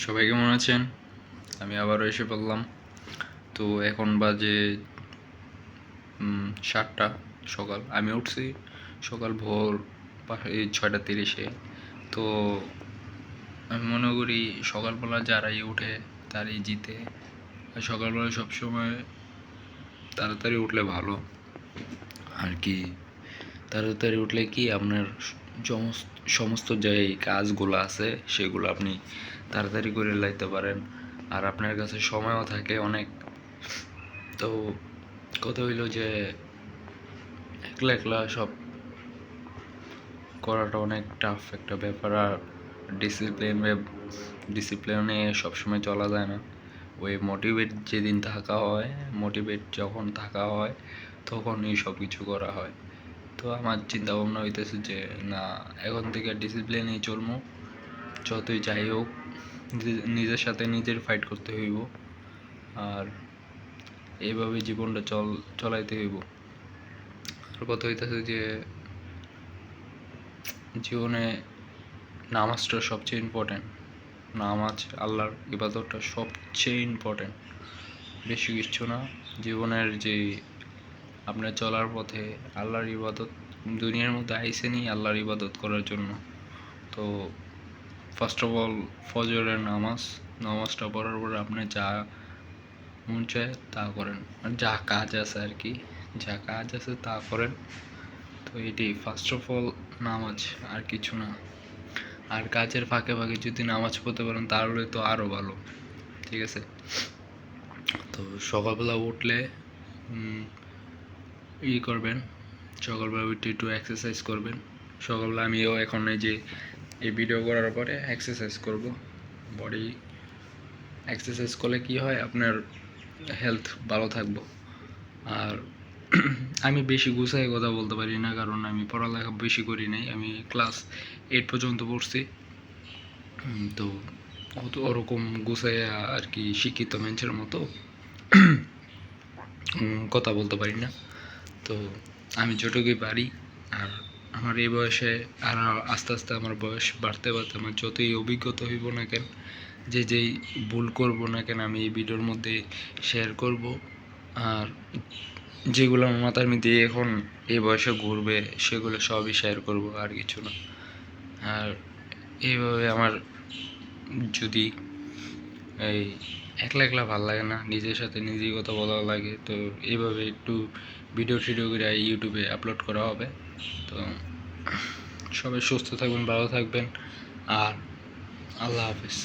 সবাই কেমন আছেন? আমি আবারও এসে পড়লাম। তো এখন বাজে 7টা সকাল। আমি উঠছি সকাল ভোর 6:30-এ। তো আমি মনে করি সকালবেলা যারাই উঠে তারাই জিতে। আর সকালবেলা সবসময় তাড়াতাড়ি উঠলে ভালো আর কি। তাড়াতাড়ি উঠলে কি আপনার সমস্ত যে কাজগুলো আছে সেগুলো আপনি তাড়াতাড়ি করে লাইতে পারেন, আর আপনার কাছে সময়ও থাকে অনেক। তো কথা হইল যে একলা একলা সব করাটা অনেক টাফ একটা ব্যাপার, আর ডিসিপ্লিনে সবসময় চলা যায় না। ওই মোটিভেট যখন থাকা হয় তখনই সব কিছু করা হয়। তো আমার চিন্তা ভাবনা হইতেছে যে না, এখন থেকে ডিসিপ্লিনেই চলবো, যতই যাই হোক নিজের সাথে নিজের ফাইট করতে হইব, আর এইভাবে জীবনটা চলাইতে হইব। আর কথা হইতেছে যে জীবনে নামাজটা সবচেয়ে ইম্পর্টেন্ট। নামাজ, আল্লাহর ইবাদতটা সবচেয়ে ইম্পর্টেন্ট, বেশি কিছু না। জীবনের যে আপনার চলার পথে আল্লাহর ইবাদত, দুনিয়ার মধ্যে আইসেনি আল্লাহর ইবাদত করার জন্য। তো ফার্স্ট অফ অল ফজরের নামাজটা পড়ার পরে আপনি যা মন চায় তা করেন, আর যা কাজ আছে আর কি, যা কাজ আছে তা করেন। তো এটাই ফার্স্ট অফ অল নামাজ, আর কিছু না। আর কাজের ফাঁকে ফাঁকে যদি নামাজ পড়তে পারেন তাহলে তো আরও ভালো, ঠিক আছে। তো সকালবেলা উঠলে করবেন, সকালবেলা উঠে একটু এক্সারসাইজ করবেন। সকালবেলা আমিও এখন এই ভিডিও করার পরে এক্সারসাইজ করব। বডি এক্সারসাইজ করলে কি হয়, আপনার হেলথ ভালো থাকবো। আর আমি বেশি গুছাই কথা বলতে পারি না, কারণ আমি পড়ালেখা বেশি করি নাই। আমি ক্লাস 8 পর্যন্ত পড়ছি। তো ওরকম গুছাই আর কি শিক্ষিত মানুষের মতো কথা বলতে পারি না। তো আমি যতটুকুই পারি, আর আমার এই বয়সে আর আস্তে আস্তে আমার বয়স বাড়তে বাড়তে আমার যতই অভিজ্ঞতা হইব না কেন, যেই ভুল করব না কেন, আমি এই ভিডিওর মধ্যে শেয়ার করব। আর যেগুলো আমার মাথার মধ্যে এখন এই বয়সে ঘুরবে সেগুলো সবই শেয়ার করব, আর কিছু না। আর এইভাবে আমার যদি এই একলা একলা ভাল লাগে না, নিজের সাথে নিজেই কথা বলা লাগে। তো এইভাবে একটু ভিডিও করে ইউটিউবে আপলোড করা হবে। তো সবাই সুস্থ থাকবেন, ভালো থাকবেন, আর আল্লাহ হাফেজ।